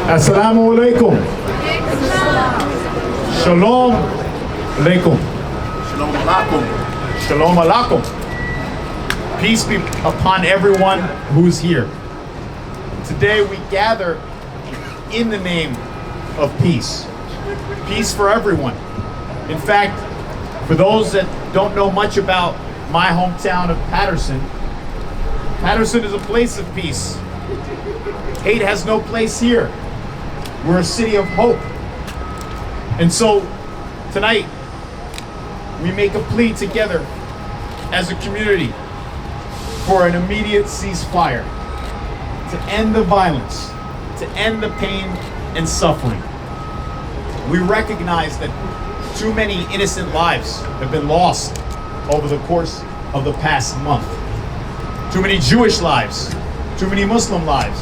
Assalamu alaikum. Shalom alaikum. Shalom alaikum. Shalom alaikum. Peace be upon everyone who's here. Today we gather in the name of peace. Peace for everyone. In fact, for those that don't know much about my hometown of Patterson, Patterson is a place of peace. Hate has no place here. We're a city of hope. And so tonight, we make a plea together as a community for an immediate ceasefire, to end the violence, to end the pain and suffering. We recognize that too many innocent lives have been lost over the course of the past month. Too many Jewish lives, too many Muslim lives,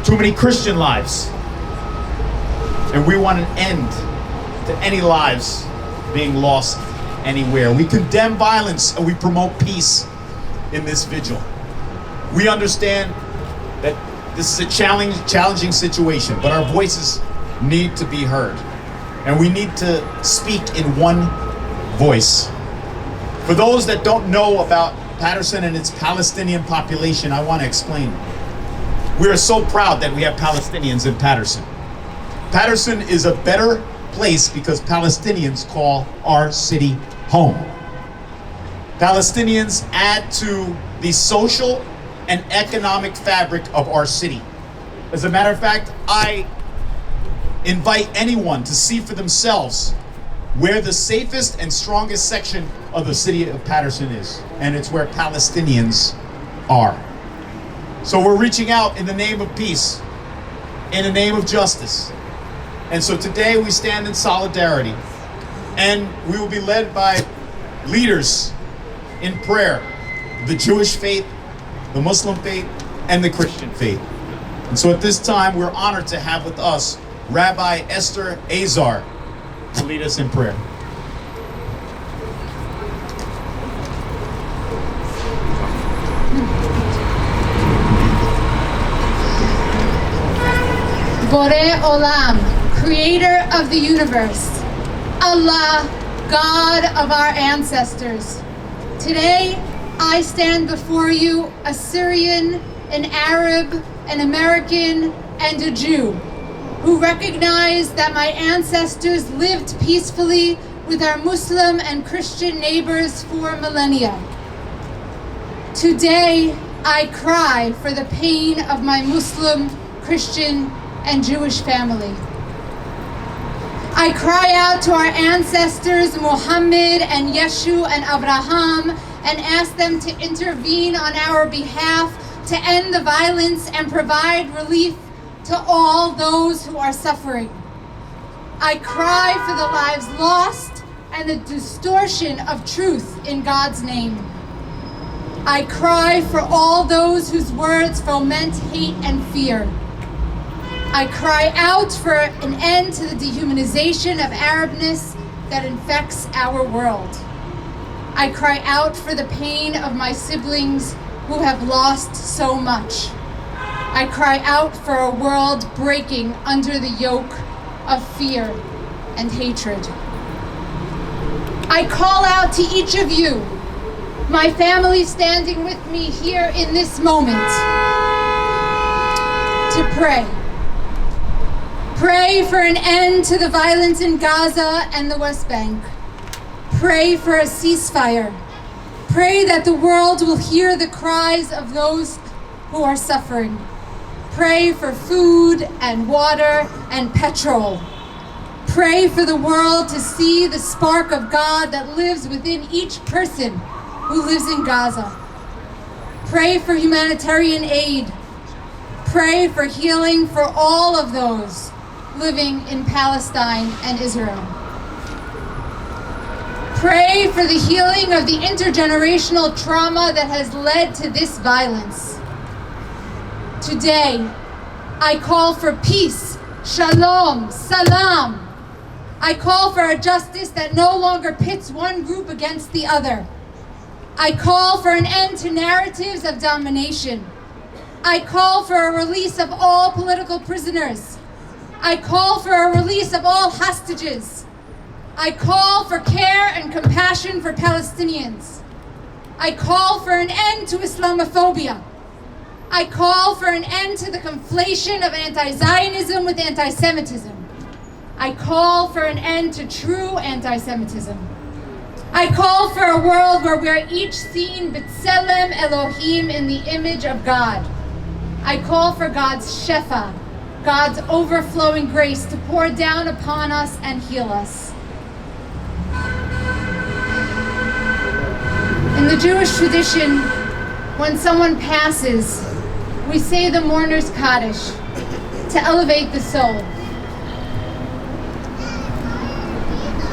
too many Christian lives. And we want an end to any lives being lost anywhere. We condemn violence and we promote peace in this vigil. We understand that this is a challenging situation, but our voices need to be heard. And we need to speak in one voice. For those that don't know about Patterson and its Palestinian population, I want to explain. We are so proud that we have Palestinians in Patterson. Patterson is a better place because Palestinians call our city home. Palestinians add to the social and economic fabric of our city. As a matter of fact, I invite anyone to see for themselves where the safest and strongest section of the city of Patterson is, and it's where Palestinians are. So we're reaching out in the name of peace, in the name of justice. And so today we stand in solidarity, and we will be led by leaders in prayer, the Jewish faith, the Muslim faith, and the Christian faith. And so at this time, we're honored to have with us Rabbi Esther Azar to lead us in prayer. Borei Olam, creator of the universe, Allah, God of our ancestors. Today, I stand before you, a Syrian, an Arab, an American, and a Jew, who recognize that my ancestors lived peacefully with our Muslim and Christian neighbors for millennia. Today, I cry for the pain of my Muslim, Christian, and Jewish family. I cry out to our ancestors, Muhammad and Yeshu and Abraham, and ask them to intervene on our behalf to end the violence and provide relief to all those who are suffering. I cry for the lives lost and the distortion of truth in God's name. I cry for all those whose words foment hate and fear. I cry out for an end to the dehumanization of Arabness that infects our world. I cry out for the pain of my siblings who have lost so much. I cry out for a world breaking under the yoke of fear and hatred. I call out to each of you, my family standing with me here in this moment, to pray. Pray for an end to the violence in Gaza and the West Bank. Pray for a ceasefire. Pray that the world will hear the cries of those who are suffering. Pray for food and water and petrol. Pray for the world to see the spark of God that lives within each person who lives in Gaza. Pray for humanitarian aid. Pray for healing for all of those living in Palestine and Israel. Pray for the healing of the intergenerational trauma that has led to this violence. Today, I call for peace, shalom, salam. I call for a justice that no longer pits one group against the other. I call for an end to narratives of domination. I call for a release of all political prisoners. I call for a release of all hostages. I call for care and compassion for Palestinians. I call for an end to Islamophobia. I call for an end to the conflation of anti-Zionism with anti-Semitism. I call for an end to true anti-Semitism. I call for a world where we are each seen b'tselem Elohim, in the image of God. I call for God's shefa, God's overflowing grace to pour down upon us and heal us. In the Jewish tradition, when someone passes, we say the mourner's Kaddish to elevate the soul.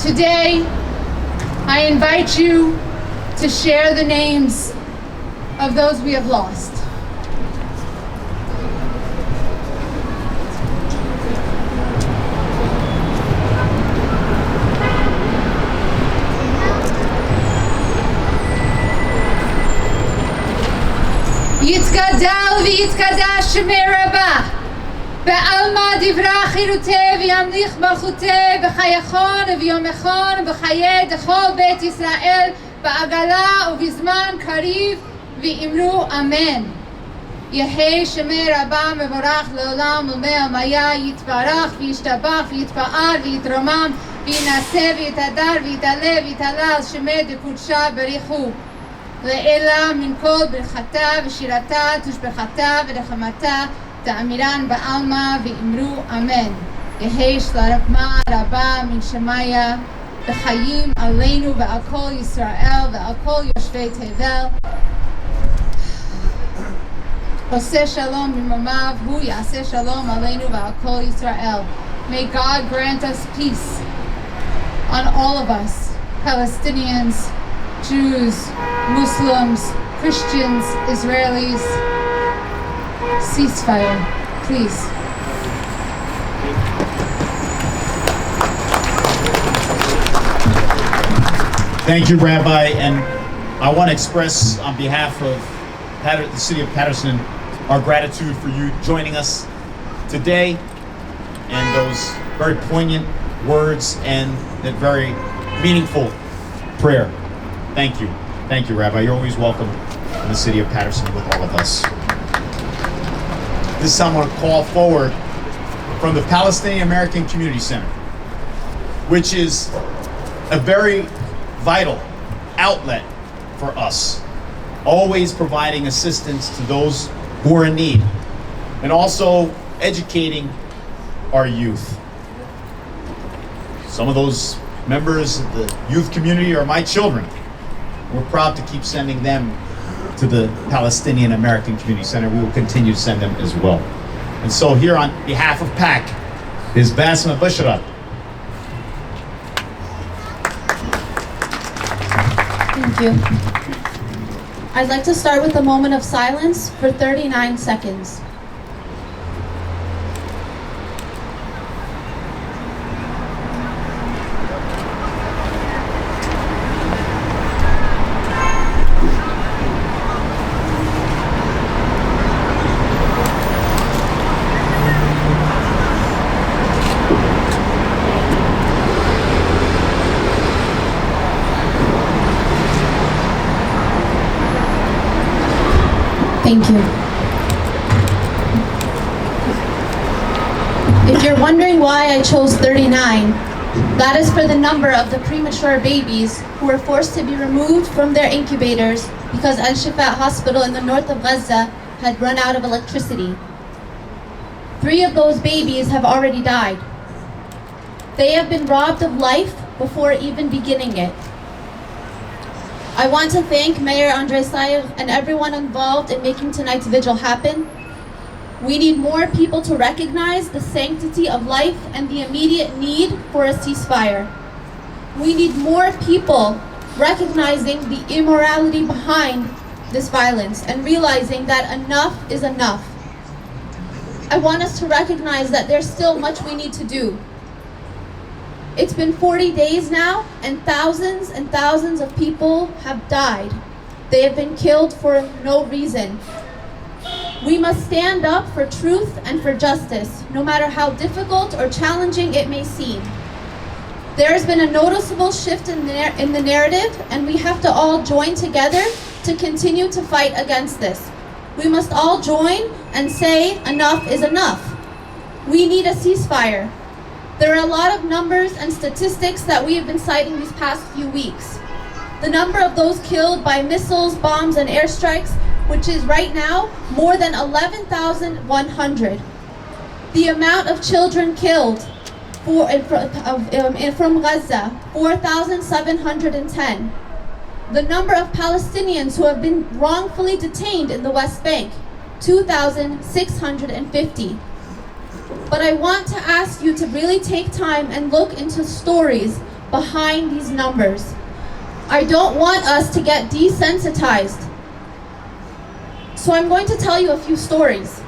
Today, I invite you to share the names of those we have lost. יתגדל ויתקדש שמי רבה, בעלמא דברה חירותי וימליך מלכותי, בחייכון וביומכון ובחיי דכל בית ישראל, בעגלה ובזמן קריב, ואמרו אמן. יהי שמי רבה מבורך לעולם ולמי עלמיה, יתברך וישתבח ויתפאר ויתרומם, וינשא ויתהדר ויתעלה ויתהלל שמי דקודשה בריחו. לעילה מן כל ברכתה ושירתה תושבחתה ורחמתה תאמירן בעלמא ואמרו אמן. יהי שלרחמה רבה מן שמיה בחיים עלינו ועל כל ישראל ועל כל יושבי תבל. עושה שלום במרומיו, הוא יעשה שלום עלינו ועל כל ישראל. May God grant us peace on all of us, Palestinians, Jews, Muslims, Christians, Israelis. Ceasefire, please. Thank you, Rabbi, and I want to express on behalf of the city of Patterson our gratitude for you joining us today and those very poignant words and that very meaningful prayer. Thank you. Thank you, Rabbi. You're always welcome in the city of Patterson with all of us. This time I want to call forward from the Palestinian American Community Center, which is a very vital outlet for us, always providing assistance to those who are in need, and also educating our youth. Some of those members of the youth community are my children. We're proud to keep sending them to the Palestinian American Community Center. We will continue to send them as well. And so here on behalf of PAC is Basma Bushra. Thank you. I'd like to start with a moment of silence for 39 seconds. Thank you. If you're wondering why I chose 39, that is for the number of the premature babies who were forced to be removed from their incubators because Al-Shifa Hospital in the north of Gaza had run out of electricity. 3 of those babies have already died. They have been robbed of life before even beginning it. I want to thank Mayor Andre Sayegh and everyone involved in making tonight's vigil happen. We need more people to recognize the sanctity of life and the immediate need for a ceasefire. We need more people recognizing the immorality behind this violence and realizing that enough is enough. I want us to recognize that there's still much we need to do. It's been 40 days now, and thousands of people have died. They have been killed for no reason. We must stand up for truth and for justice, no matter how difficult or challenging it may seem. There has been a noticeable shift in the narrative, and we have to all join together to continue to fight against this. We must all join and say enough is enough. We need a ceasefire. There are a lot of numbers and statistics that we have been citing these past few weeks. The number of those killed by missiles, bombs, and airstrikes, which is right now more than 11,100. The amount of children killed from Gaza, 4,710. The number of Palestinians who have been wrongfully detained in the West Bank, 2,650. But I want to ask you to really take time and look into stories behind these numbers. I don't want us to get desensitized. So I'm going to tell you a few stories.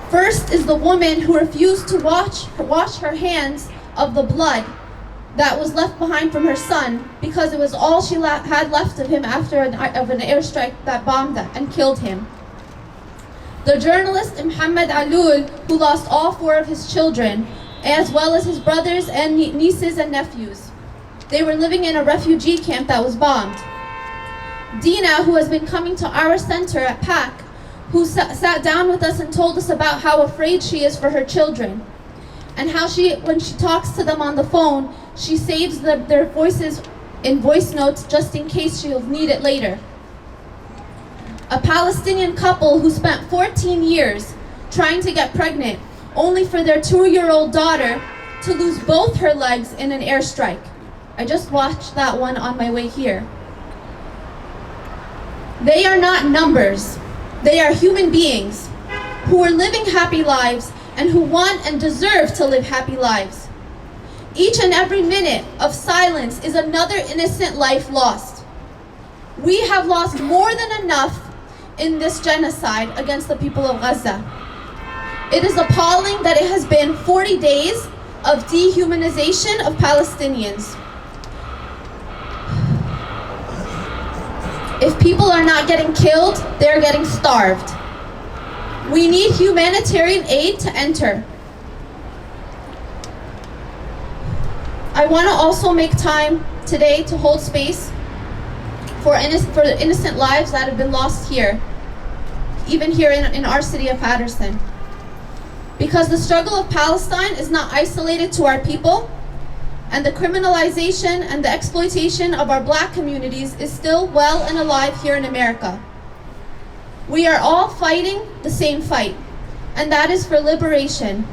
First is the woman who refused to wash her hands of the blood that was left behind from her son because it was all she had left of him after an airstrike that bombed and killed him. The journalist Mohammed Alul, who lost all 4 of his children, as well as his brothers and nieces and nephews. They were living in a refugee camp that was bombed. Dina, who has been coming to our center at PAC, who sat down with us and told us about how afraid she is for her children, and how when she talks to them on the phone, she saves their voices in voice notes just in case she'll need it later. A Palestinian couple who spent 14 years trying to get pregnant, only for their 2-year-old daughter to lose both her legs in an airstrike. I just watched that one on my way here. They are not numbers. They are human beings who are living happy lives and who want and deserve to live happy lives. Each and every minute of silence is another innocent life lost. We have lost more than enough in this genocide against the people of Gaza. It is appalling that it has been 40 days of dehumanization of Palestinians. If people are not getting killed, they're getting starved. We need humanitarian aid to enter. I want to also make time today to hold space for the innocent lives that have been lost here, even here in our city of Patterson. Because the struggle of Palestine is not isolated to our people, and the criminalization and the exploitation of our Black communities is still well and alive here in America. We are all fighting the same fight, and that is for liberation.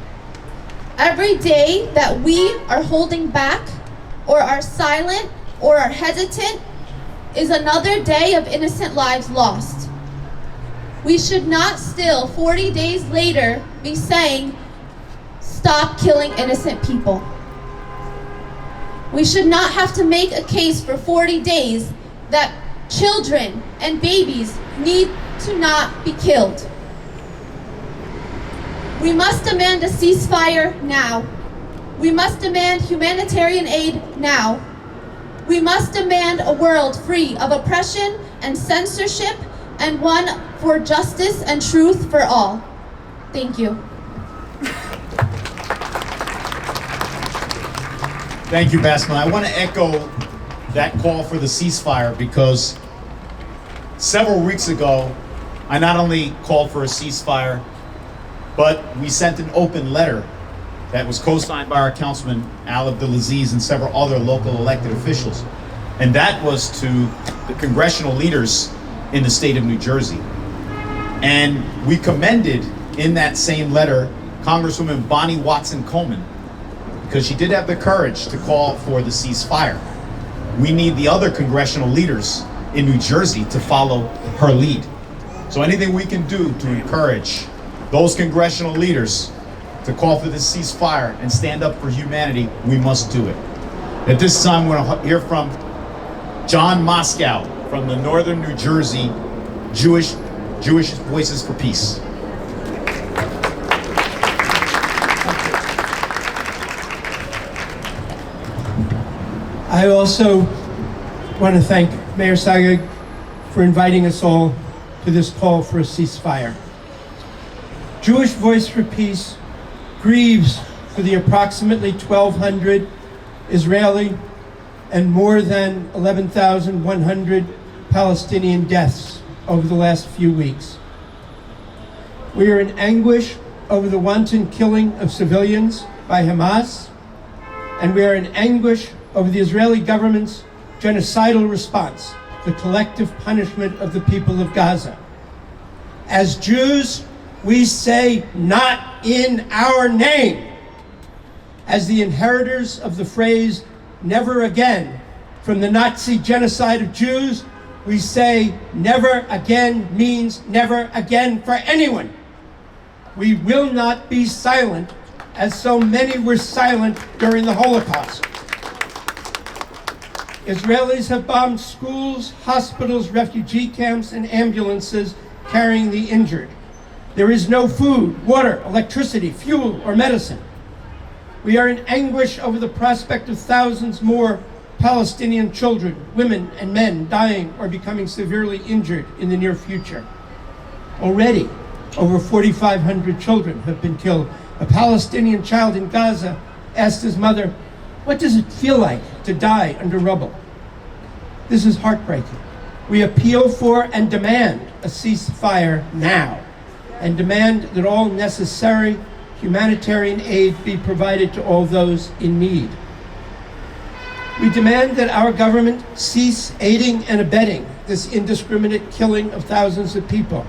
Every day that we are holding back, or are silent, or are hesitant, is another day of innocent lives lost. We should not still, 40 days later, be saying, stop killing innocent people. We should not have to make a case for 40 days that children and babies need to not be killed. We must demand a ceasefire now. We must demand humanitarian aid now. We must demand a world free of oppression and censorship, and one for justice and truth for all. Thank you. Thank you, Basma. I want to echo that call for the ceasefire because several weeks ago, I not only called for a ceasefire, but we sent an open letter that was co-signed by our councilman, Al Abdulaziz, and several other local elected officials. And that was to the congressional leaders in the state of New Jersey. And we commended in that same letter Congresswoman Bonnie Watson-Coleman, because she did have the courage to call for the ceasefire. We need the other congressional leaders in New Jersey to follow her lead. So anything we can do to encourage those congressional leaders to call for this ceasefire and stand up for humanity, we must do it. At this time, we're going to hear from John Moscow from the Northern New Jersey Jewish Voices for Peace. I also want to thank Mayor Sayegh for inviting us all to this call for a ceasefire. Jewish Voice for Peace grieves for the approximately 1,200 Israeli and more than 11,100 Palestinian deaths over the last few weeks. We are in anguish over the wanton killing of civilians by Hamas, and we are in anguish over the Israeli government's genocidal response, the collective punishment of the people of Gaza. As Jews, we say, not in our name. As the inheritors of the phrase, never again, from the Nazi genocide of Jews, we say, never again means never again for anyone. We will not be silent, as so many were silent during the Holocaust. Israelis have bombed schools, hospitals, refugee camps, and ambulances carrying the injured. There is no food, water, electricity, fuel, or medicine. We are in anguish over the prospect of thousands more Palestinian children, women, and men dying or becoming severely injured in the near future. Already, over 4,500 children have been killed. A Palestinian child in Gaza asked his mother, "What does it feel like to die under rubble?" This is heartbreaking. We appeal for and demand a ceasefire now, and demand that all necessary humanitarian aid be provided to all those in need. We demand that our government cease aiding and abetting this indiscriminate killing of thousands of people.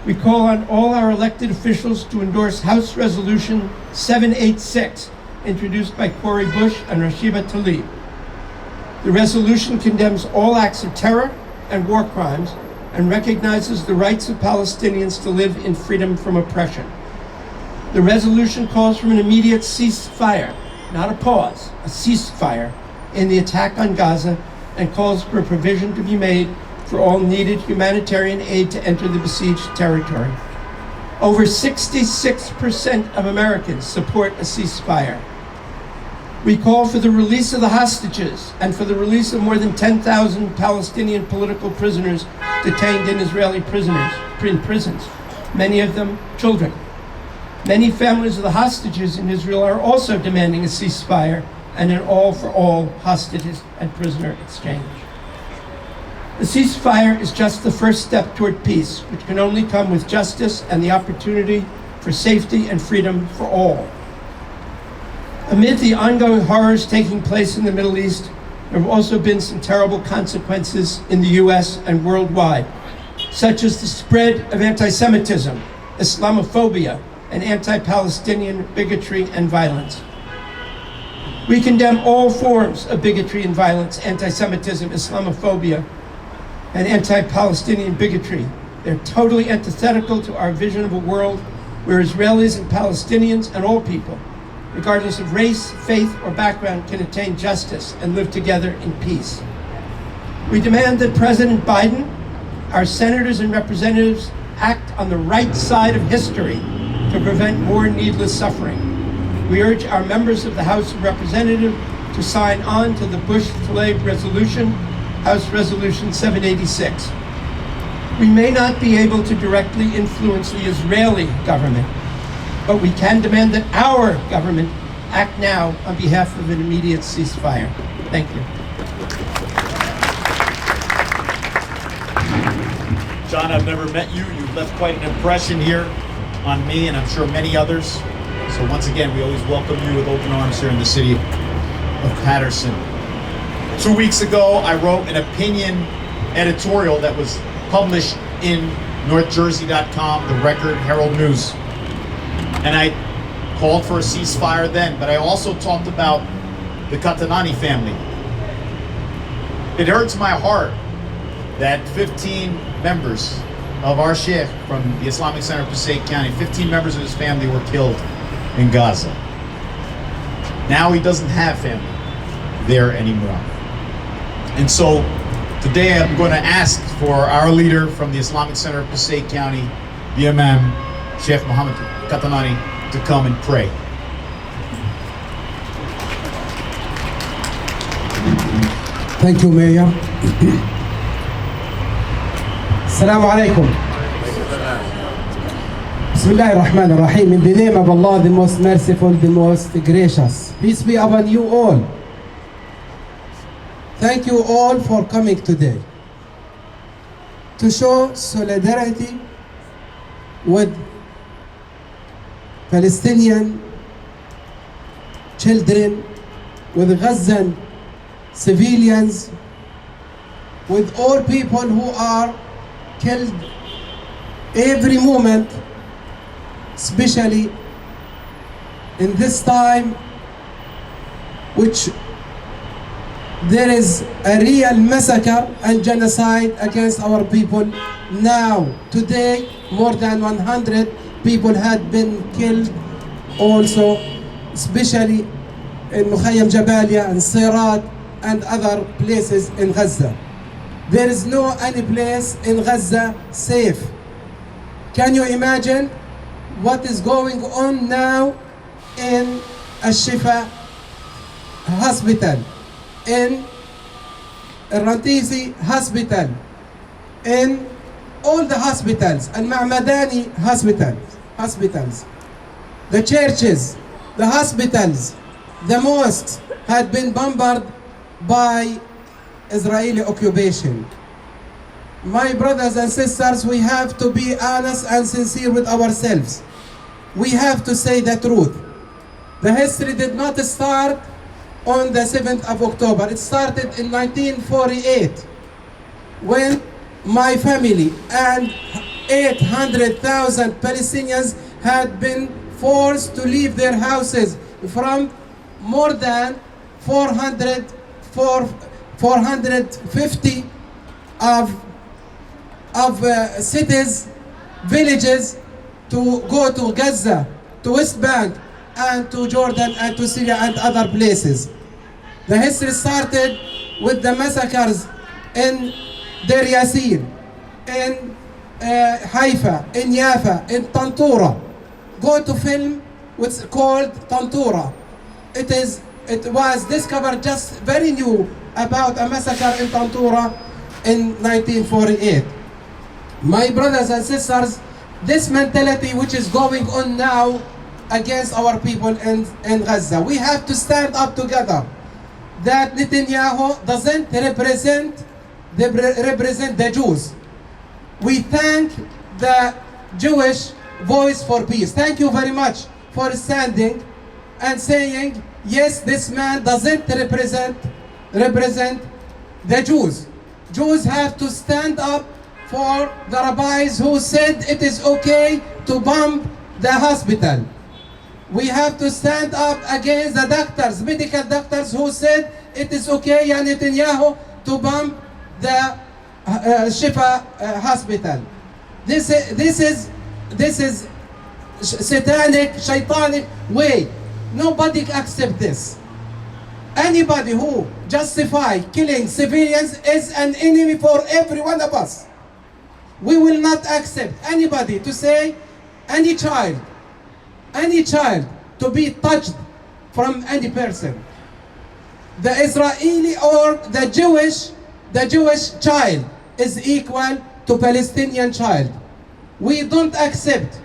We call on all our elected officials to endorse House Resolution 786, introduced by Cori Bush and Rashiba Tlaib. The resolution condemns all acts of terror and war crimes and recognizes the rights of Palestinians to live in freedom from oppression. The resolution calls for an immediate ceasefire, not a pause, a ceasefire, in the attack on Gaza, and calls for a provision to be made for all needed humanitarian aid to enter the besieged territory. Over 66% of Americans support a ceasefire. We call for the release of the hostages and for the release of more than 10,000 Palestinian political prisoners detained in Israeli prisons, many of them children. Many families of the hostages in Israel are also demanding a ceasefire and an all-for-all hostages and prisoner exchange. The ceasefire is just the first step toward peace, which can only come with justice and the opportunity for safety and freedom for all. Amid the ongoing horrors taking place in the Middle East, there have also been some terrible consequences in the US and worldwide, such as the spread of anti-Semitism, Islamophobia, and anti-Palestinian bigotry and violence. We condemn all forms of bigotry and violence, anti-Semitism, Islamophobia, and anti-Palestinian bigotry. They're totally antithetical to our vision of a world where Israelis and Palestinians and all people, regardless of race, faith, or background, can attain justice and live together in peace. We demand that President Biden, our senators and representatives, act on the right side of history to prevent more needless suffering. We urge our members of the House of Representatives to sign on to the Bush-Tlaib resolution, House Resolution 786. We may not be able to directly influence the Israeli government, but we can demand that our government act now on behalf of an immediate ceasefire. Thank you. John, I've never met you. You've left quite an impression here on me, and I'm sure many others. So once again, we always welcome you with open arms here in the city of Patterson. 2 weeks ago, I wrote an opinion editorial that was published in NorthJersey.com, the Record, Herald News. And I called for a ceasefire then, but I also talked about the Katanani family. It hurts my heart that 15 members of our sheikh from the Islamic Center of Passaic County, 15 members of his family were killed in Gaza. Now he doesn't have family there anymore. And so today I'm going to ask for our leader from the Islamic Center of Passaic County, the Imam, Sheikh Muhammad Katanani, to come and pray. Thank you, Mayor. Assalamu alaikum. Bismillah ar-Rahman ar-Rahim. In the name of Allah, the most merciful, the most gracious. Peace be upon you all. Thank you all for coming today to show solidarity with Palestinian children, with Gazan civilians, with all people who are killed every moment, especially in this time which there is a real massacre and genocide against our people. Now, today, more than 100 people had been killed also, especially in Mukhayyam Jabalia and Sirat and other places in Gaza. There is no any place in Gaza safe. Can you imagine what is going on now in Al-Shifa hospital, in Rantisi hospital, in all the hospitals, and Ma'madani hospitals, the churches, the hospitals, the mosques had been bombarded by Israeli occupation. My brothers and sisters, we have to be honest and sincere with ourselves. We have to say the truth. The history did not start on the 7th of October. It started in 1948 when my family and 800,000 Palestinians had been forced to leave their houses from more than 450 of cities, villages, to go to Gaza, to West Bank, and to Jordan, and to Syria, and other places. The history started with the massacres in Deir Yassin, in Haifa, in Yafa, in Tantura. Go to film what's called Tantura. It was discovered just very new about a massacre in Tantura in 1948. My brothers and sisters, this mentality which is going on now against our people in Gaza, we have to stand up together. That Netanyahu doesn't represent the Jews. We thank the Jewish Voice for Peace. Thank you very much for standing and saying, yes, this man doesn't represent the Jews. Jews have to stand up for the rabbis who said it is okay to bomb the hospital. We have to stand up against the doctors, medical doctors, who said it is okay, Netanyahu, to bomb the Shifa hospital. This is satanic, shaitanic way. Nobody accepts this. Anybody who justifies killing civilians is an enemy for every one of us. We will not accept anybody to say any child to be touched from any person. The Israeli or the Jewish child is equal to Palestinian child. We don't accept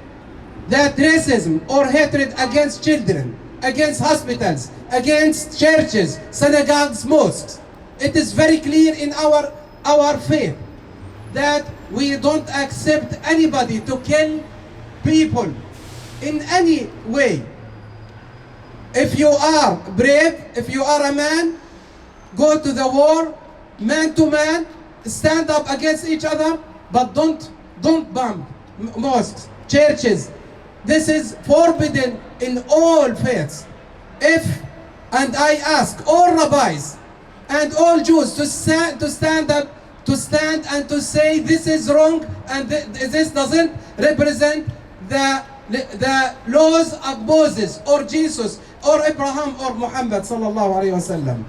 that racism or hatred against children, against hospitals, against churches, synagogues, mosques. It is very clear in our faith that we don't accept anybody to kill people in any way. If you are brave, if you are a man, go to the war, man to man, stand up against each other, but don't bomb mosques, churches. This is forbidden in all faiths. And I ask all rabbis and all Jews to stand up, to stand and to say this is wrong, and this doesn't represent the laws of Moses or Jesus or Abraham or Muhammad sallallahu alaihi wasallam.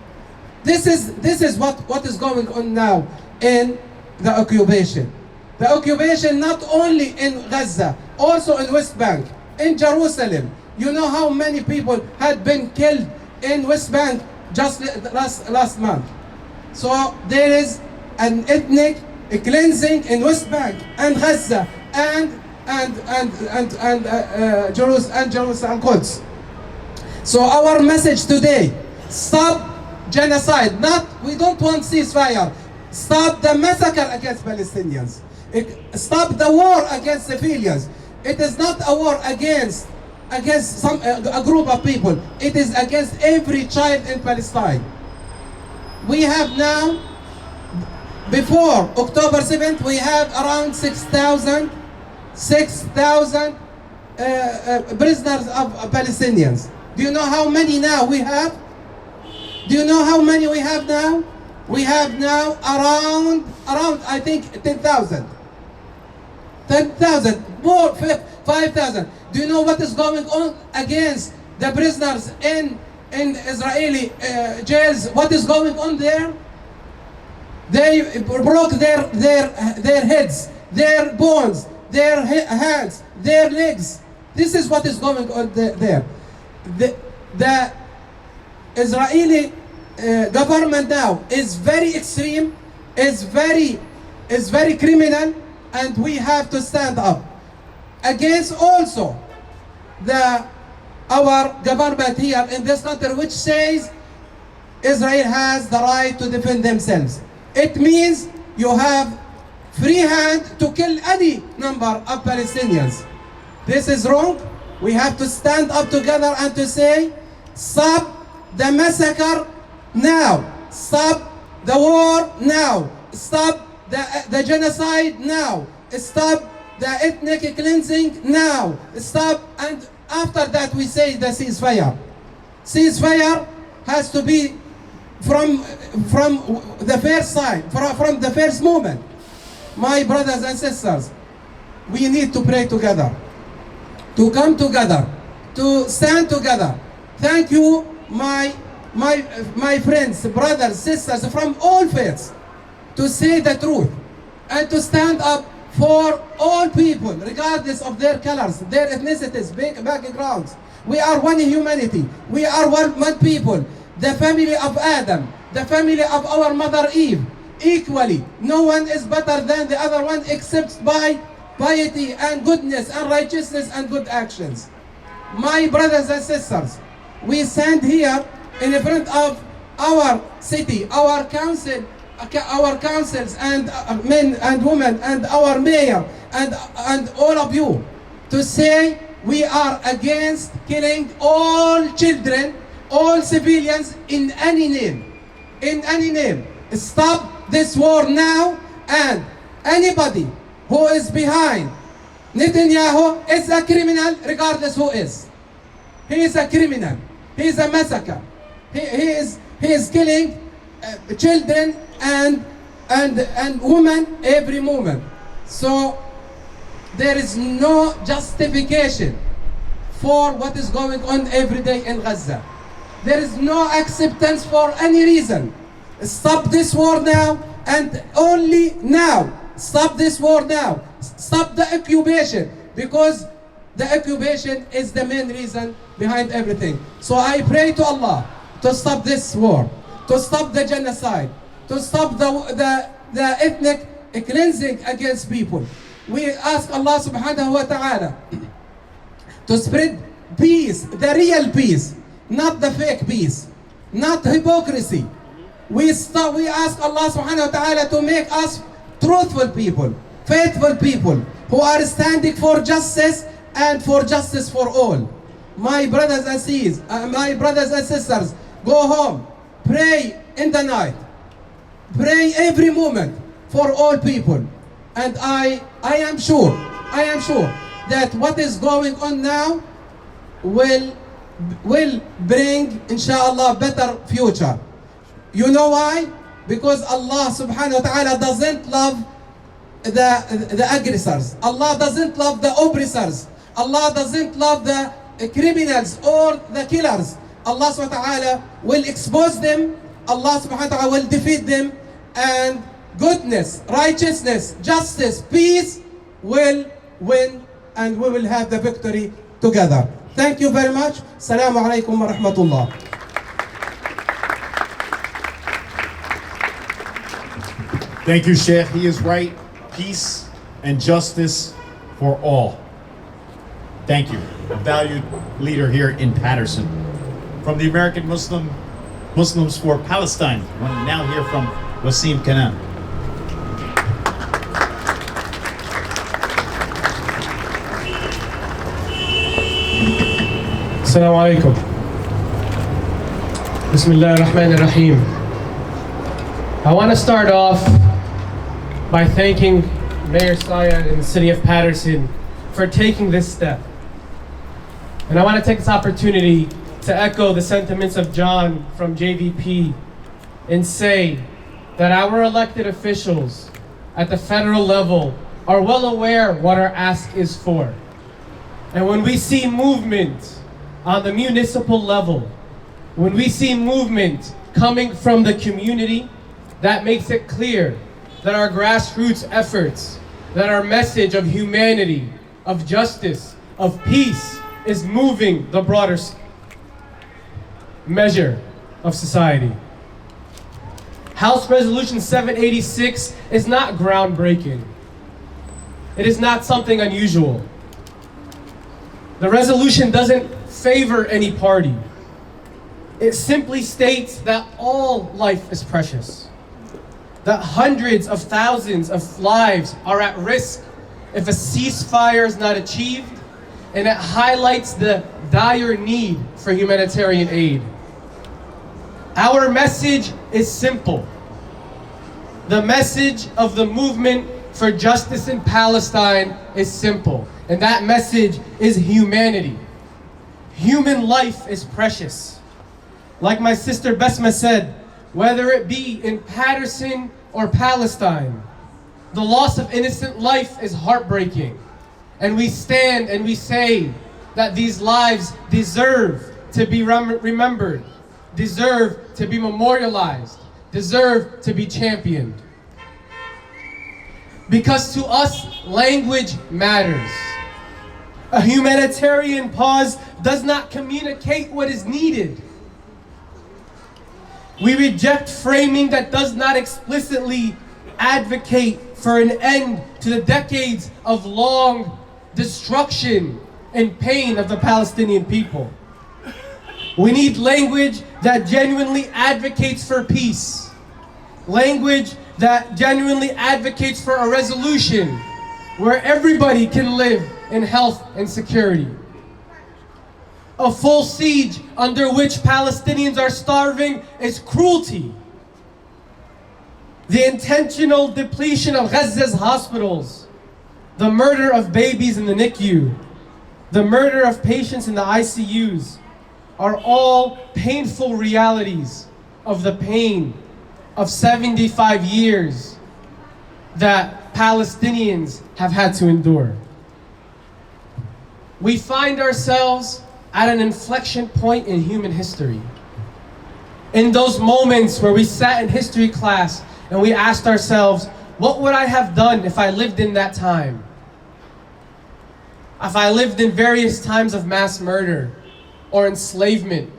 This is what is going on now in the occupation. The occupation not only in Gaza, also in West Bank, in Jerusalem. You know how many people had been killed in West Bank just last month. So there is an ethnic a cleansing in West Bank and Gaza and Jerusalem Quds. So our message today: stop genocide. We don't want ceasefire. Stop the massacre against Palestinians. Stop the war against civilians. It is not a war against a group of people. It is against every child in Palestine. We have now, before October 7th, we have around 6,000 prisoners of Palestinians. Do you know how many now we have? Do you know how many we have now? We have now around I think 10,000. 10,000, more 5,000. Do you know what is going on against the prisoners in Israeli jails? What is going on there? They broke their heads, their bones, their hands, their legs. This is what is going on there. The Israeli government now is very extreme, is very criminal, and we have to stand up against also our government here in this country, which says Israel has the right to defend themselves. It means you have free hand to kill any number of Palestinians. This is wrong. We have to stand up together and to say, stop the massacre now. Stop the war now. Stop the genocide now. Stop the ethnic cleansing now. Stop, and after that we say the ceasefire. Ceasefire has to be from the first sign, from the first moment. My brothers and sisters, we need to pray together, to come together, to stand together. Thank you, my friends, brothers, sisters from all faiths, to say the truth and to stand up for all people, regardless of their colors, their ethnicities, backgrounds. We are one humanity. We are one people. The family of Adam, the family of our mother Eve, equally. No one is better than the other one except by piety and goodness and righteousness and good actions. My brothers and sisters, we stand here in front of our city, our council, our councils and men and women and our mayor and all of you, to say we are against killing all children, all civilians in any name. In any name. Stop this war now, and anybody who is behind Netanyahu is a criminal regardless who is. He is a criminal. He is a massacre. He is killing children and women every moment. So there is no justification for what is going on every day in Gaza. There is no acceptance for any reason. Stop this war now, and only now. Stop this war now. Stop the occupation, because the occupation is the main reason behind everything. So I pray to Allah to stop this war, to stop the genocide, to stop the ethnic cleansing against people. We ask Allah subhanahu wa ta'ala to spread peace, the real peace, not the fake peace, not hypocrisy. We ask Allah subhanahu wa ta'ala to make us truthful people, faithful people, who are standing for justice and for justice for all. My brothers and sisters, go home, pray in the night, pray every moment for all people. And I am sure that what is going on now will bring, inshallah, better future. You know why? Because Allah subhanahu wa ta'ala doesn't love the aggressors. Allah doesn't love the oppressors. Allah doesn't love the criminals or the killers. Allah subhanahu wa ta'ala will expose them. Allah subhanahu wa ta'ala will defeat them. And goodness, righteousness, justice, peace will win, and we will have the victory together. Thank you very much. Assalamu alaikum wa rahmatullah. Thank you, Sheikh. He is right. Peace and justice for all. Thank you. A valued leader here in Patterson. From the American Muslims for Palestine, we want to now hear from Wasim Kanan. Assalamu alaikum. Bismillah ar-Rahman ar-Rahim. I want to start off by thanking Mayor Sayegh and the City of Patterson for taking this step. And I want to take this opportunity to echo the sentiments of John from JVP and say that our elected officials at the federal level are well aware what our ask is for. And when we see movement on the municipal level, when we see movement coming from the community, that makes it clear that our grassroots efforts, that our message of humanity, of justice, of peace is moving the broader measure of society. House Resolution 786 is not groundbreaking. It is not something unusual. The resolution doesn't favor any party. It simply states that all life is precious, that hundreds of thousands of lives are at risk if a ceasefire is not achieved, and it highlights the dire need for humanitarian aid. Our message is simple. The message of the movement for justice in Palestine is simple, and that message is humanity. Human life is precious. Like my sister Besma said, whether it be in Patterson or Palestine, the loss of innocent life is heartbreaking. And we stand and we say that these lives deserve to be remembered, deserve to be memorialized, deserve to be championed. Because to us, language matters. A humanitarian pause does not communicate what is needed. We reject framing that does not explicitly advocate for an end to the decades of long destruction and pain of the Palestinian people. We need language that genuinely advocates for peace. Language that genuinely advocates for a resolution where everybody can live in health and security. A full siege under which Palestinians are starving is cruelty. The intentional depletion of Gaza's hospitals, the murder of babies in the NICU, the murder of patients in the ICUs are all painful realities of the pain of 75 years that Palestinians have had to endure. We find ourselves at an inflection point in human history. In those moments where we sat in history class and we asked ourselves, what would I have done if I lived in that time? If I lived in various times of mass murder or enslavement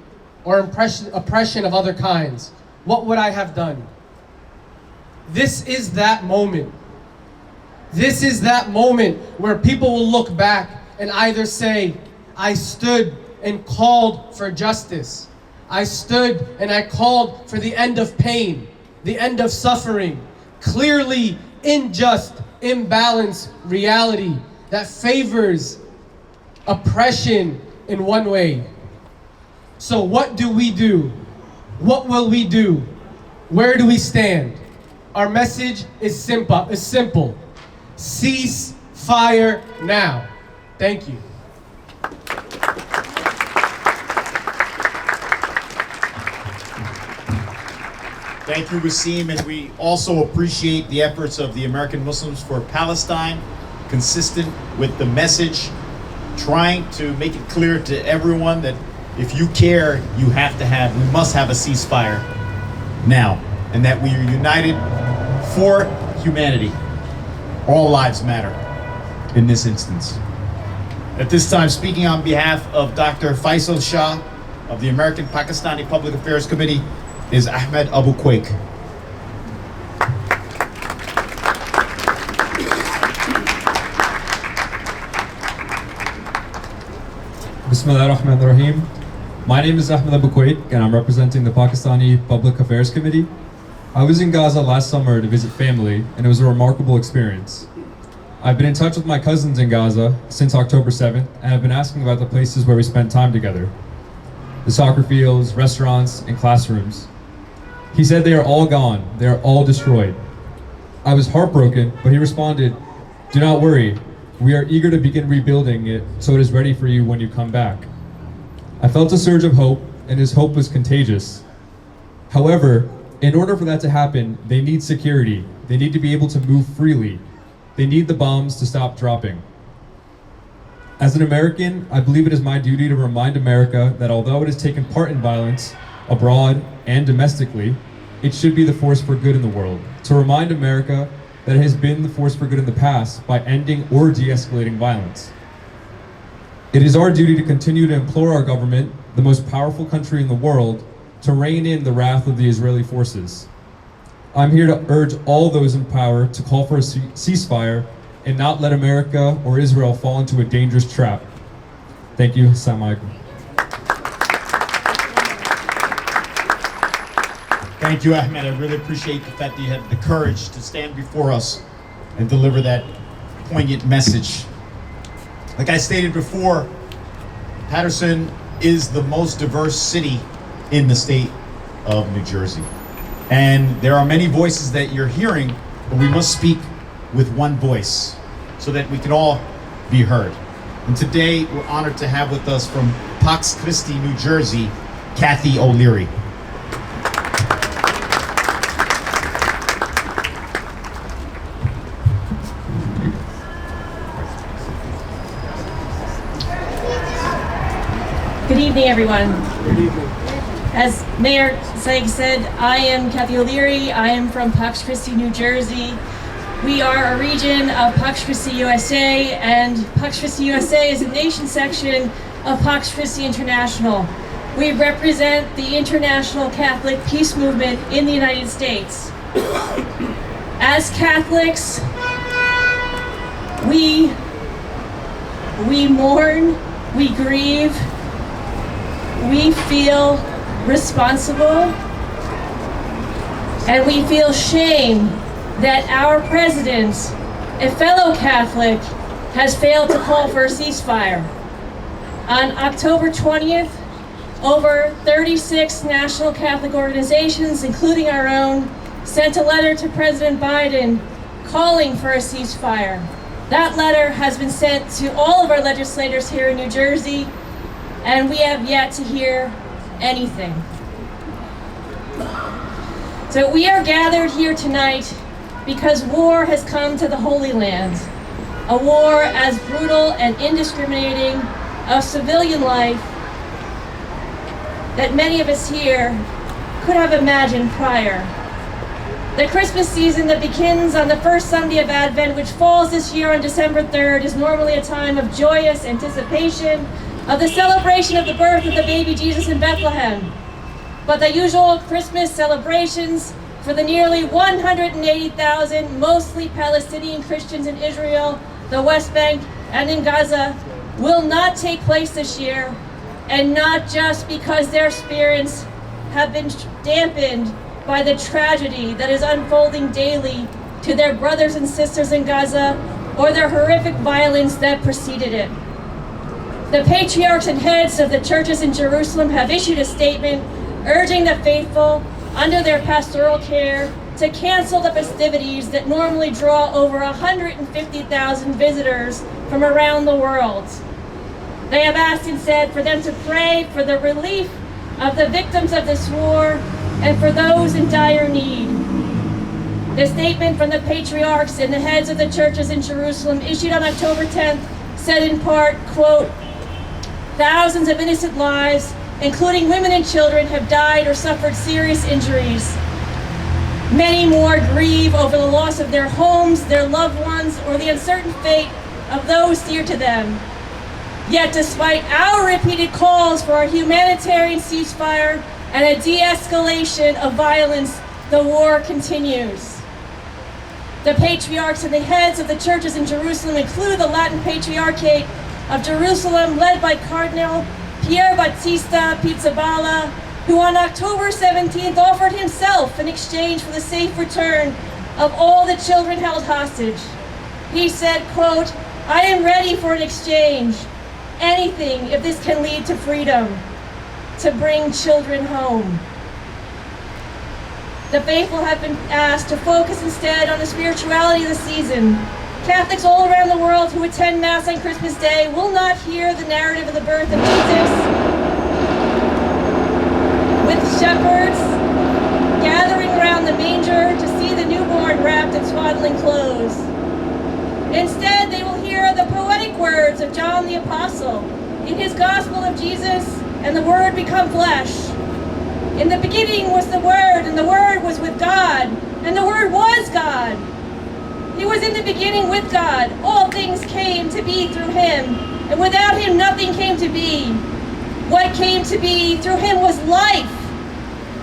or oppression of other kinds, what would I have done? This is that moment. This is that moment where people will look back and either say, I stood and called for justice. I stood and I called for the end of pain, the end of suffering, clearly unjust, imbalanced reality that favors oppression in one way. So what do we do? What will we do? Where do we stand? Our message is simple. Cease fire now. Thank you. Thank you, Wasim, and we also appreciate the efforts of the American Muslims for Palestine, consistent with the message, trying to make it clear to everyone that if you care, we must have a ceasefire now, and that we are united for humanity. All lives matter in this instance. At this time, speaking on behalf of Dr. Faisal Shah of the American Pakistani Public Affairs Committee is Ahmed Abu Quaik. Bismillahirrahmanirrahim. My name is Ahmed Abu Quaid, and I'm representing the Pakistani Public Affairs Committee. I was in Gaza last summer to visit family, and it was a remarkable experience. I've been in touch with my cousins in Gaza since October 7th, and I've been asking about the places where we spent time together. The soccer fields, restaurants, and classrooms. He said they are all gone, they are all destroyed. I was heartbroken, but he responded, "Do not worry, we are eager to begin rebuilding it so it is ready for you when you come back." I felt a surge of hope, and his hope was contagious. However, in order for that to happen, they need security. They need to be able to move freely. They need the bombs to stop dropping. As an American, I believe it is my duty to remind America that although it has taken part in violence, abroad and domestically, it should be the force for good in the world. To remind America that it has been the force for good in the past by ending or de-escalating violence. It is our duty to continue to implore our government, the most powerful country in the world, to rein in the wrath of the Israeli forces. I'm here to urge all those in power to call for a ceasefire and not let America or Israel fall into a dangerous trap. Thank you. Assalamu alaikum. Thank you, Ahmed. I really appreciate the fact that you had the courage to stand before us and deliver that poignant message. Like I stated before, Paterson is the most diverse city in the state of New Jersey. And there are many voices that you're hearing, but we must speak with one voice so that we can all be heard. And today, we're honored to have with us from Pax Christi, New Jersey, Kathy O'Leary. Good evening, everyone. Good evening. As Mayor Sayegh said, I am Kathy O'Leary. I am from Pax Christi, New Jersey. We are a region of Pax Christi USA, and Pax Christi USA is a nation section of Pax Christi International. We represent the international Catholic peace movement in the United States. As Catholics, we mourn, we grieve, we feel responsible, and we feel shame that our president, a fellow Catholic, has failed to call for a ceasefire. On October 20th, over 36 national Catholic organizations, including our own, sent a letter to President Biden calling for a ceasefire. That letter has been sent to all of our legislators here in New Jersey, and we have yet to hear anything. So we are gathered here tonight because war has come to the Holy Land, a war as brutal and indiscriminating of civilian life that many of us here could have imagined prior. The Christmas season that begins on the first Sunday of Advent, which falls this year on December 3rd, is normally a time of joyous anticipation of the celebration of the birth of the baby Jesus in Bethlehem. But the usual Christmas celebrations for the nearly 180,000 mostly Palestinian Christians in Israel, the West Bank, and in Gaza will not take place this year, and not just because their spirits have been dampened by the tragedy that is unfolding daily to their brothers and sisters in Gaza, or their horrific violence that preceded it. The patriarchs and heads of the churches in Jerusalem have issued a statement urging the faithful, under their pastoral care, to cancel the festivities that normally draw over 150,000 visitors from around the world. They have asked and said for them to pray for the relief of the victims of this war and for those in dire need. The statement from the patriarchs and the heads of the churches in Jerusalem, issued on October 10th, said in part, quote, "Thousands of innocent lives, including women and children, have died or suffered serious injuries. Many more grieve over the loss of their homes, their loved ones, or the uncertain fate of those dear to them. Yet despite our repeated calls for a humanitarian ceasefire and a de-escalation of violence, the war continues." The patriarchs and the heads of the churches in Jerusalem include the Latin Patriarchate, of Jerusalem, led by Cardinal Pier Battista Pizzaballa, who on October 17th offered himself in exchange for the safe return of all the children held hostage. He said, quote, "I am ready for an exchange. Anything if this can lead to freedom, to bring children home." The faithful have been asked to focus instead on the spirituality of the season. Catholics all around the world who attend Mass on Christmas Day will not hear the narrative of the birth of Jesus with shepherds gathering around the manger to see the newborn wrapped in swaddling clothes. Instead, they will hear the poetic words of John the Apostle in his Gospel of Jesus, and the Word become flesh. In the beginning was the Word, and the Word was with God, and the Word was God. He was in the beginning with God. All things came to be through him, and without him nothing came to be. What came to be through him was life,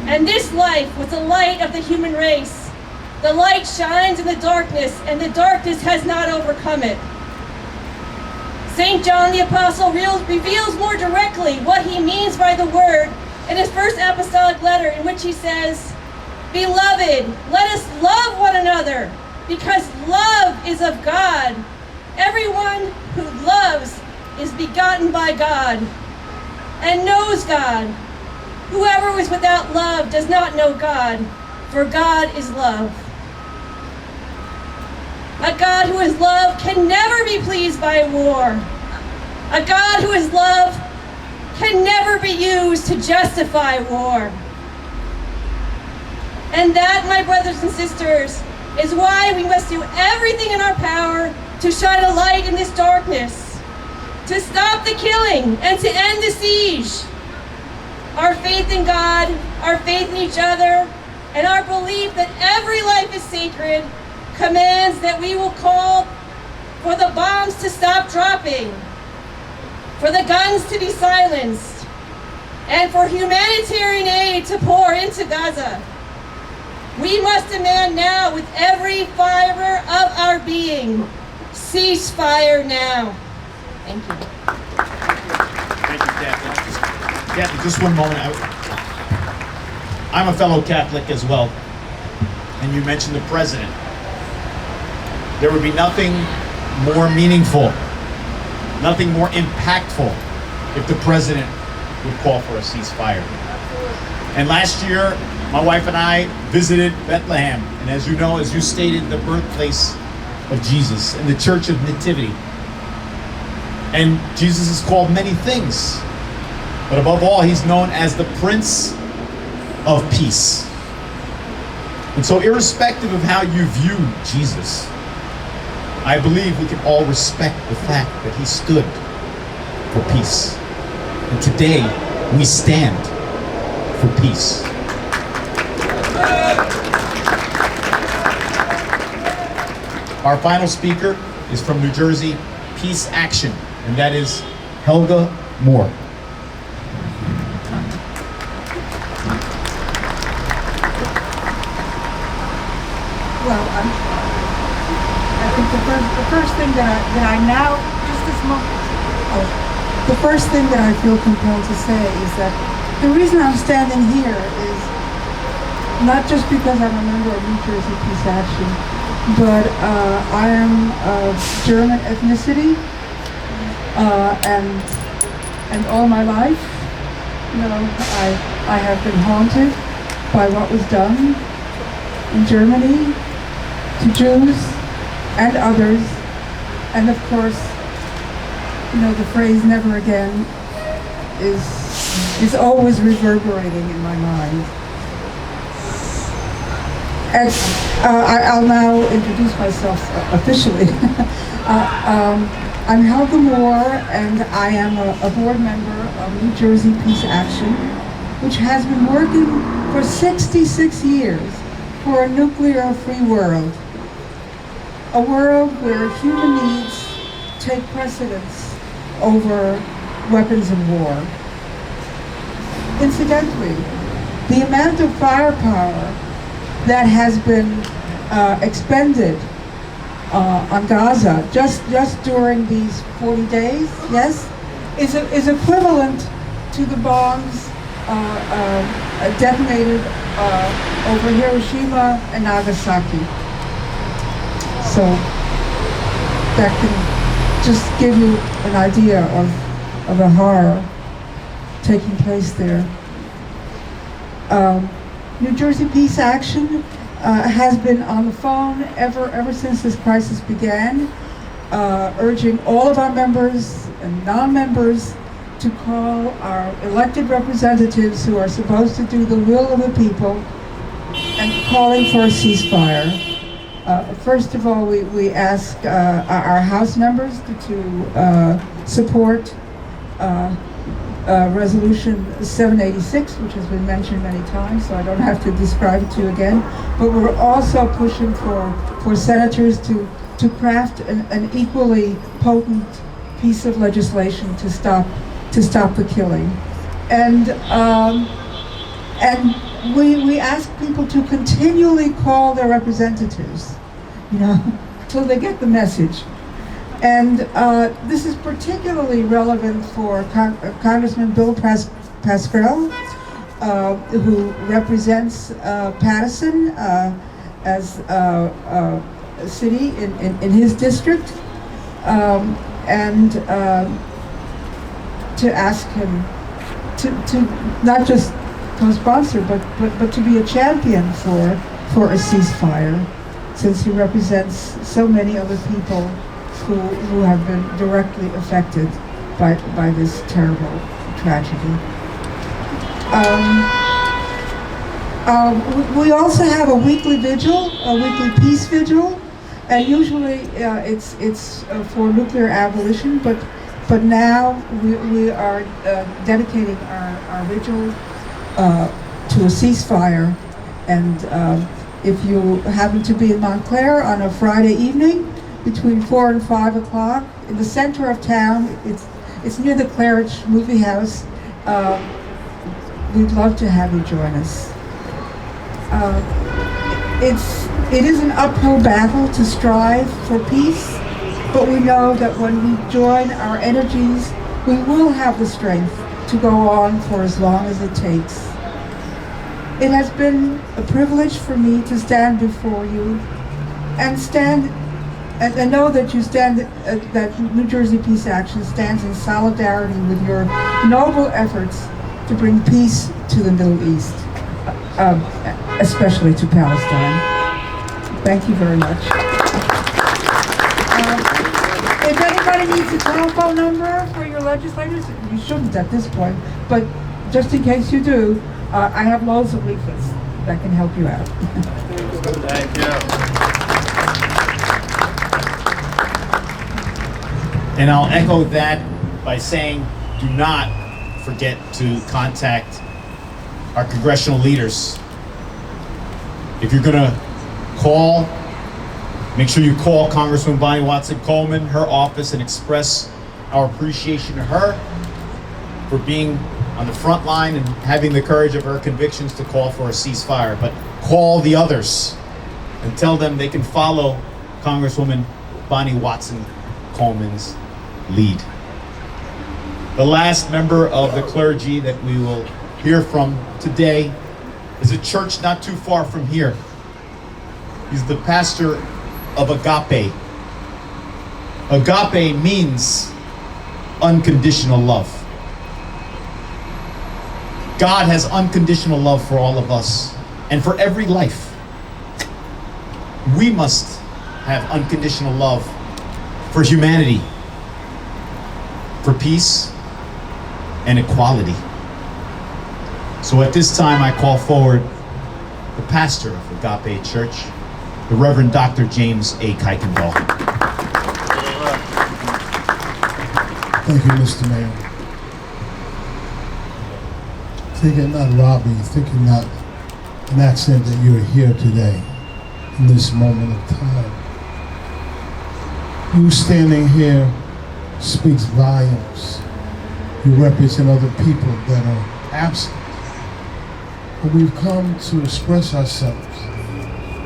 and this life was the light of the human race. The light shines in the darkness, and the darkness has not overcome it. St. John the Apostle reveals more directly what he means by the Word in his first apostolic letter, in which he says, "Beloved, let us love one another, because love is of God. Everyone who loves is begotten by God and knows God. Whoever is without love does not know God, for God is love." A God who is love can never be pleased by war. A God who is love can never be used to justify war. And that, my brothers and sisters, is why we must do everything in our power to shine a light in this darkness, to stop the killing and to end the siege. Our faith in God, our faith in each other, and our belief that every life is sacred commands that we will call for the bombs to stop dropping, for the guns to be silenced, and for humanitarian aid to pour into Gaza. We must demand now, with every fiber of our being, ceasefire now. Thank you. Thank you, Kathy. Kathy, just one moment. I'm a fellow Catholic as well, and you mentioned the president. There would be nothing more meaningful, nothing more impactful if the president would call for a ceasefire. And last year, my wife and I visited Bethlehem, and as you know, as you stated, the birthplace of Jesus and the Church of Nativity. And Jesus is called many things, but above all, he's known as the Prince of Peace. And so irrespective of how you view Jesus, I believe we can all respect the fact that he stood for peace. And today, we stand for peace. Our final speaker is from New Jersey, Peace Action, and that is Helga Moore. Well, I think the first thing that I now, just this moment, the first thing that I feel compelled to say is that the reason I'm standing here is not just because I'm a member of New Jersey Peace Action, but I am of German ethnicity, and all my life, you know, I have been haunted by what was done in Germany to Jews and others, and of course, you know, the phrase "never again" is always reverberating in my mind. And I'll now introduce myself officially. I'm Helga Moore, and I am a board member of New Jersey Peace Action, which has been working for 66 years for a nuclear-free world. A world where human needs take precedence over weapons of war. Incidentally, the amount of firepower that has been expended on Gaza just during these 40 days, yes, is equivalent to the bombs detonated over Hiroshima and Nagasaki. So that can just give you an idea of the horror taking place there. New Jersey Peace Action has been on the phone ever since this crisis began, urging all of our members and non-members to call our elected representatives who are supposed to do the will of the people and calling for a ceasefire. First of all, we ask our House members to support Resolution 786, which has been mentioned many times, so I don't have to describe it to you again. But we're also pushing for senators to craft an equally potent piece of legislation to stop the killing. And we ask people to continually call their representatives, till they get the message. And this is particularly relevant for Congressman Bill Pascrell, who represents Paterson as a city in his district, and to ask him to not just co-sponsor, but to be a champion for a ceasefire, since he represents so many other people who have been directly affected by this terrible tragedy. We also have a weekly vigil, a weekly peace vigil, and usually it's for nuclear abolition, but now we are dedicating our vigil to a ceasefire. And if you happen to be in Montclair on a Friday evening between 4 and 5 o'clock in the center of town, it's near the Claridge Movie House. We'd love to have you join us. It is an uphill battle to strive for peace, but we know that when we join our energies, we will have the strength to go on for as long as it takes. It has been a privilege for me to stand before you and know that you stand, that New Jersey Peace Action stands in solidarity with your noble efforts to bring peace to the Middle East, especially to Palestine. Thank you very much. If anybody needs a telephone number for your legislators, you shouldn't at this point, but just in case you do, I have loads of leaflets that can help you out. Thank you. And I'll echo that by saying, do not forget to contact our congressional leaders. If you're going to call, make sure you call Congresswoman Bonnie Watson Coleman, her office, and express our appreciation to her for being on the front line and having the courage of her convictions to call for a ceasefire. But call the others and tell them they can follow Congresswoman Bonnie Watson Coleman's lead. The last member of the clergy that we will hear from today is a church not too far from here. He's the pastor of Agape. Agape means unconditional love. God has unconditional love for all of us and for every life. We must have unconditional love for humanity, for peace and equality. So at this time, I call forward the pastor of Agape Church, the Reverend Dr. James A. Kuykendall. Thank you, Mr. Mayor. Think it not robbery, think it not an accident that you're here today, in this moment of time. You standing here speaks volumes. You represent other people that are absent. But we've come to express ourselves.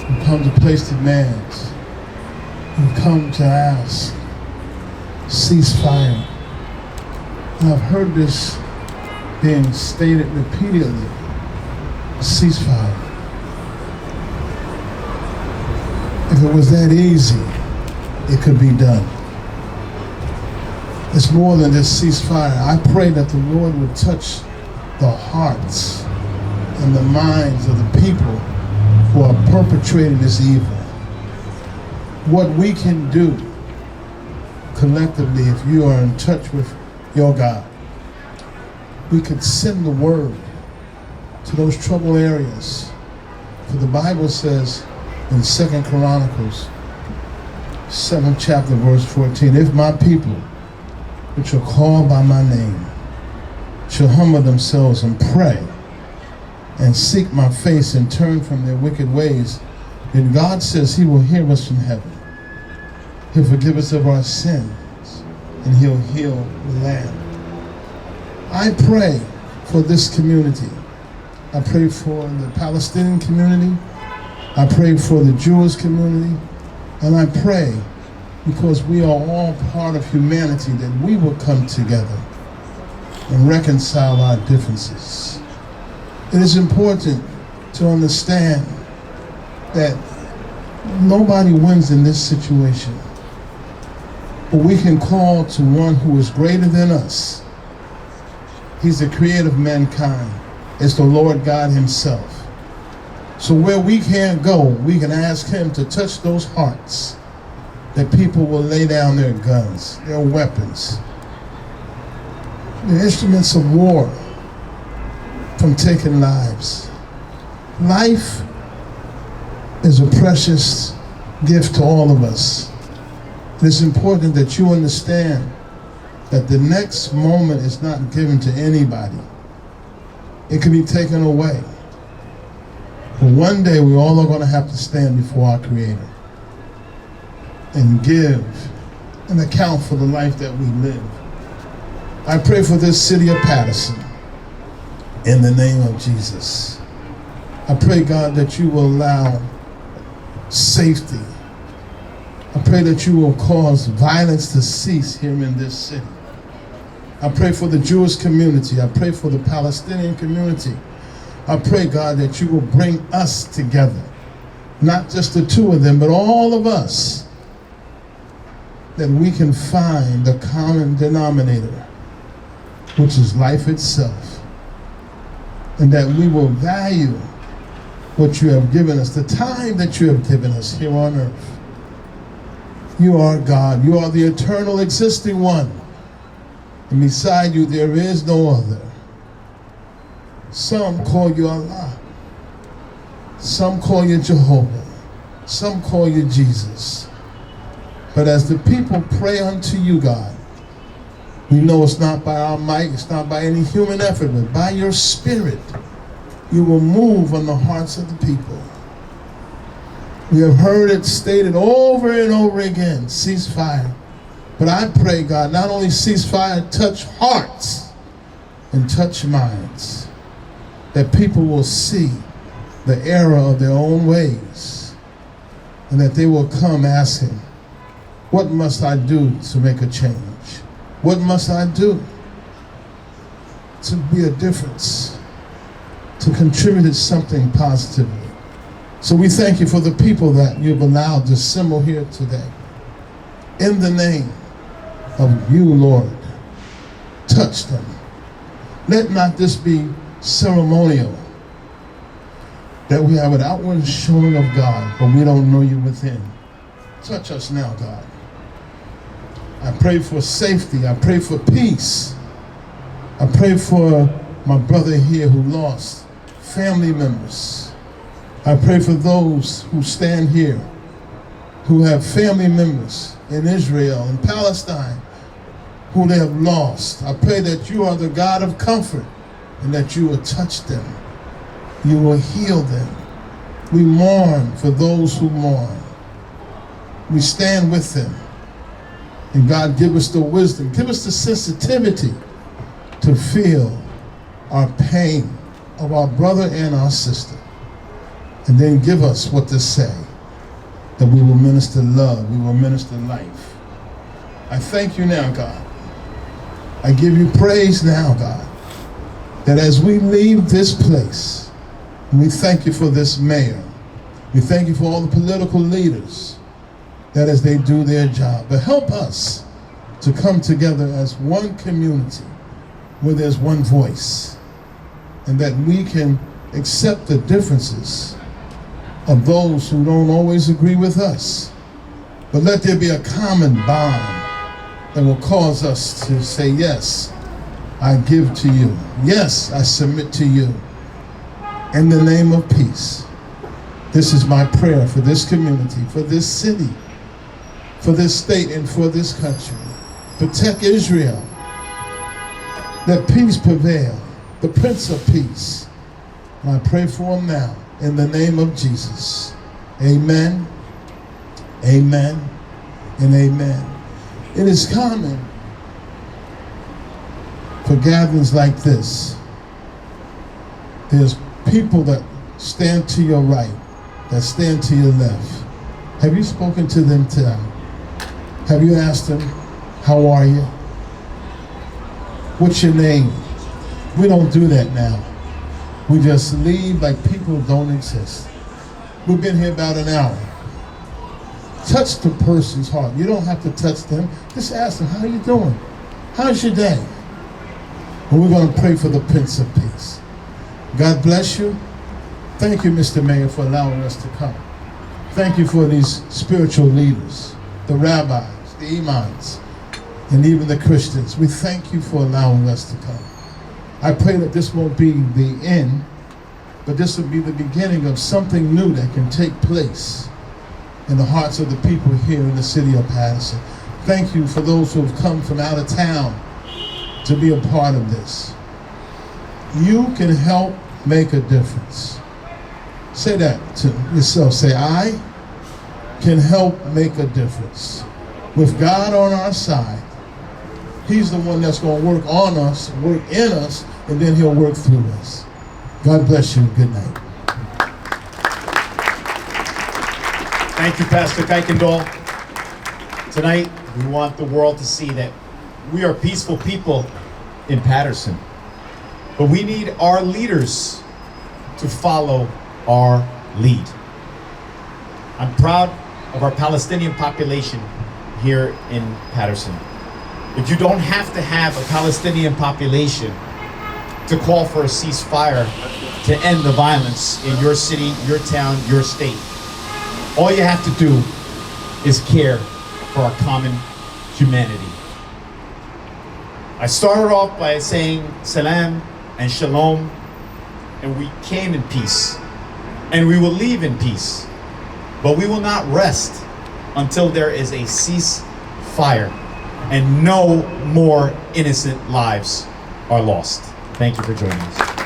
We've come to place demands. We come to ask ceasefire. And I've heard this being stated repeatedly, ceasefire. If it was that easy, it could be done. It's more than just ceasefire. I pray that the Lord would touch the hearts and the minds of the people who are perpetrating this evil. What we can do collectively, if you are in touch with your God, we could send the word to those troubled areas. For the Bible says in 2 Chronicles, 7th chapter, verse 14, if my people, which are called by my name, shall humble themselves and pray and seek my face and turn from their wicked ways, then God says he will hear us from heaven. He'll forgive us of our sins and he'll heal the land. I pray for this community. I pray for the Palestinian community. I pray for the Jewish community. And I pray, because we are all part of humanity, that we will come together and reconcile our differences. It is important to understand that nobody wins in this situation. But we can call to one who is greater than us. He's the creator of mankind. It's the Lord God himself. So where we can't go, we can ask him to touch those hearts, that people will lay down their guns, their weapons, the instruments of war, from taking lives. Life is a precious gift to all of us. It is important that you understand that the next moment is not given to anybody. It can be taken away. But one day we all are going to have to stand before our Creator and give an account for the life that we live. I pray for this city of Patterson in the name of Jesus. I pray, God, that you will allow safety. I pray that you will cause violence to cease here in this city. I pray for the Jewish community. I pray for the Palestinian community. I pray, God, that you will bring us together. Not just the two of them, but all of us. That we can find the common denominator, which is life itself. And that we will value what you have given us, the time that you have given us here on earth. You are God. You are the eternal existing one. And beside you there is no other. Some call you Allah. Some call you Jehovah. Some call you Jesus. But as the people pray unto you, God, we know it's not by our might, it's not by any human effort, but by your Spirit, you will move on the hearts of the people. We have heard it stated over and over again, ceasefire. But I pray, God, not only ceasefire, touch hearts and touch minds, that people will see the error of their own ways, and that they will come asking, what must I do to make a change? What must I do to be a difference, to contribute to something positively? So we thank you for the people that you've allowed to assemble here today. In the name of you, Lord, touch them. Let not this be ceremonial, that we have an outward showing of God, but we don't know you within. Touch us now, God. I pray for safety. I pray for peace. I pray for my brother here who lost family members. I pray for those who stand here who have family members in Israel and Palestine who they have lost. I pray that you are the God of comfort and that you will touch them. You will heal them. We mourn for those who mourn. We stand with them. And God, give us the wisdom, give us the sensitivity to feel our pain of our brother and our sister. And then give us what to say. that we will minister love, we will minister life. I thank you now, God. I give you praise now, God, that as we leave this place, we thank you for this mayor. We thank you for all the political leaders, that as they do their job. But help us to come together as one community where there's one voice, and that we can accept the differences of those who don't always agree with us. But let there be a common bond that will cause us to say, yes, I give to you. Yes, I submit to you. In the name of peace. This is my prayer for this community, for this city, for this state, and for this country. Protect Israel. Let peace prevail. The Prince of Peace. And I pray for him now in the name of Jesus. Amen, amen, and amen. It is common for gatherings like this. There's people that stand to your right, that stand to your left. Have you spoken to them today? Have you asked them, how are you? What's your name? We don't do that now. We just leave like people don't exist. We've been here about an hour. Touch the person's heart. You don't have to touch them. Just ask them, how are you doing? How's your day? And we're going to pray for the Prince of Peace. God bless you. Thank you, Mr. Mayor, for allowing us to come. Thank you for these spiritual leaders, the rabbis, the imams, and even the Christians. We thank you for allowing us to come. I pray that this won't be the end, but this will be the beginning of something new that can take place in the hearts of the people here in the city of Patterson. Thank you for those who have come from out of town to be a part of this. You can help make a difference. Say that to yourself. Say, I can help make a difference. With God on our side, He's the one that's going to work on us, work in us, and then He'll work through us. God bless you. Good night. Thank you, Pastor Kuykendall. Tonight, we want the world to see that we are peaceful people in Patterson. But we need our leaders to follow our lead. I'm proud of our Palestinian population here in Patterson. But you don't have to have a Palestinian population to call for a ceasefire to end the violence in your city, your town, your state. All you have to do is care for our common humanity. I started off by saying salam and shalom, and we came in peace, and we will leave in peace, but we will not rest until there is a ceasefire and no more innocent lives are lost. Thank you for joining us.